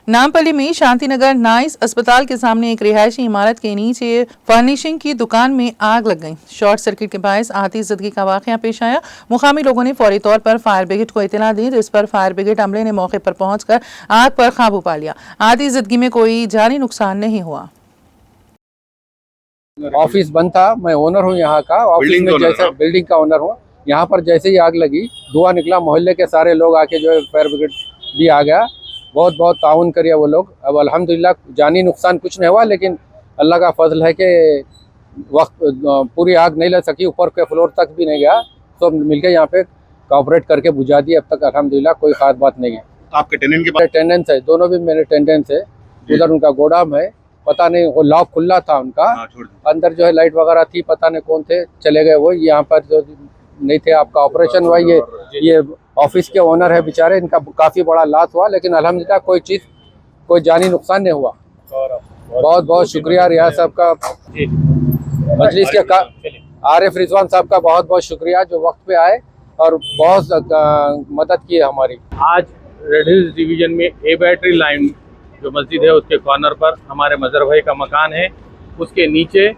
नामपल्ली में शांतिनगर नाइस अस्पताल के सामने एक रिहायशी इमारत के नीचे फर्निशिंग की दुकान में आग लग गई। शॉर्ट सर्किट के बायस आतिशज़दगी का वाकया पेश आया। मुकामी लोगों ने फौरी तौर पर फायर ब्रिगेड को इत्तला दी, जिस पर फायर ब्रिगेड अमले ने मौके पर पहुंचकर आग पर काबू पा लिया। आतिशज़दगी में कोई जानी नुकसान नहीं हुआ। ऑफिस बंद था, मैं ओनर हूँ यहाँ का। ऑफिस में जैसे बिल्डिंग का ओनर हूँ, यहाँ पर जैसे ही आग लगी धुआं निकला, मोहल्ले के सारे लोग आके जो है फायर ब्रिगेड भी आ गया, बहुत बहुत ताउन करिए वो लोग। अब अल्हम्दुलिल्लाह जानी नुकसान कुछ नहीं हुआ, लेकिन अल्लाह का फजल है कि वक्त पूरी आग नहीं लग सकी, ऊपर के फ्लोर तक भी नहीं गया। सब मिलके यहाँ पे कोऑपरेट करके बुझा दिए। अब तक अल्हम्दुलिल्लाह कोई खास बात नहीं है। आपके टेनेंट के पास टेंडेंस है, दोनों भी मेरे टेंडेंस है। उधर उनका गोदाम है, पता नहीं वो लॉक खुला था उनका, अंदर जो है लाइट वगैरह थी, पता नहीं कौन थे, चले गए वो। यहाँ पर जो नहीं थे, आपका ऑपरेशन हुआ। ये ऑफिस के ओनर है बेचारे, इनका काफी बड़ा लॉस हुआ, लेकिन अल्हम्दुलिल्लाह कोई जानी नुकसान नहीं हुआ। बहुत बहुत शुक्रिया रियाज साहब का, मजलिस के आरिफ रिजवान साहब का बहुत बहुत शुक्रिया, जो वक्त पे आए और बहुत मदद की है हमारी। आज रेड हिल्स डिवीजन में ए बैटरी लाइन जो मस्जिद है उसके कॉर्नर पर हमारे मजहर भाई का मकान है, उसके नीचे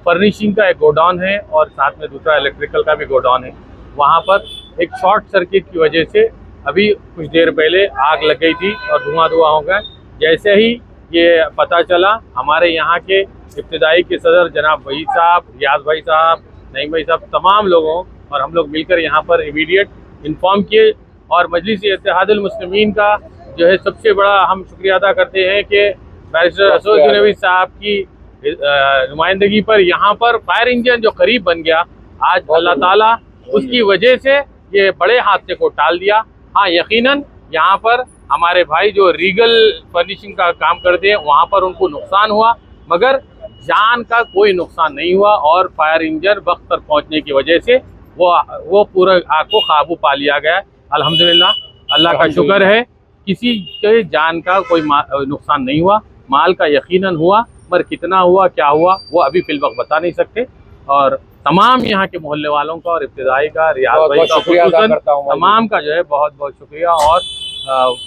फर्निशिंग का एक गोडाउन है और साथ में दूसरा इलेक्ट्रिकल का भी गोडाउन है। वहाँ पर एक शॉर्ट सर्किट की वजह से अभी कुछ देर पहले आग लग गई थी और धुआं हो गया। जैसे ही ये पता चला, हमारे यहाँ के इब्तिदाई के सदर जनाब वही साहब, रियाज भाई साहब, नईम भाई साहब, तमाम लोगों और हम लोग मिलकर यहाँ पर इमीडिएट इन्फॉर्म किए। और मजलिस इत्तेहादुल मुस्लिमीन का जो है सबसे बड़ा हम शुक्रिया अदा करते हैं कि बैरिस्टर असद जुनैदी साहब की नुमाइंदगी पर यहाँ पर फायर इंजन जो करीब बन गया, आज अल्लाह ताला उसकी वजह से ये बड़े हादसे को टाल दिया। हाँ, यकीनन यहाँ पर हमारे भाई जो रीगल फर्निशिंग का काम करते हैं वहाँ पर उनको नुकसान हुआ, मगर जान का कोई नुकसान नहीं हुआ। और फायर इंजन वक्त पर पहुँचने की वजह से वो पूरा आग को काबू पा लिया गया। अल्हम्दुलिल्लाह, अल्लाह का शुक्र है, किसी के जान का कोई नुकसान नहीं हुआ। माल का यकीनन हुआ, पर कितना हुआ, क्या हुआ, वो अभी फिल वक्त बता नहीं सकते। और तमाम यहाँ के मोहल्ले वालों का और इब्तिदाई का, रियाज भाई का, तमाम का जो है बहुत बहुत शुक्रिया। और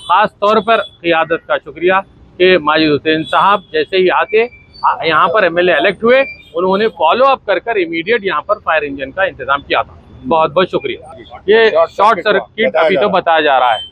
ख़ास तौर पर क़ियादत का शुक्रिया कि माजिद हुसैन साहब जैसे ही आके यहाँ पर MLA इलेक्ट हुए, उन्होंने फॉलो अप कर इमीडिएट यहाँ पर फायर इंजन का इंतज़ाम किया था। बहुत बहुत शुक्रिया। ये शॉर्ट सर्किट अभी तो बताया जा रहा है।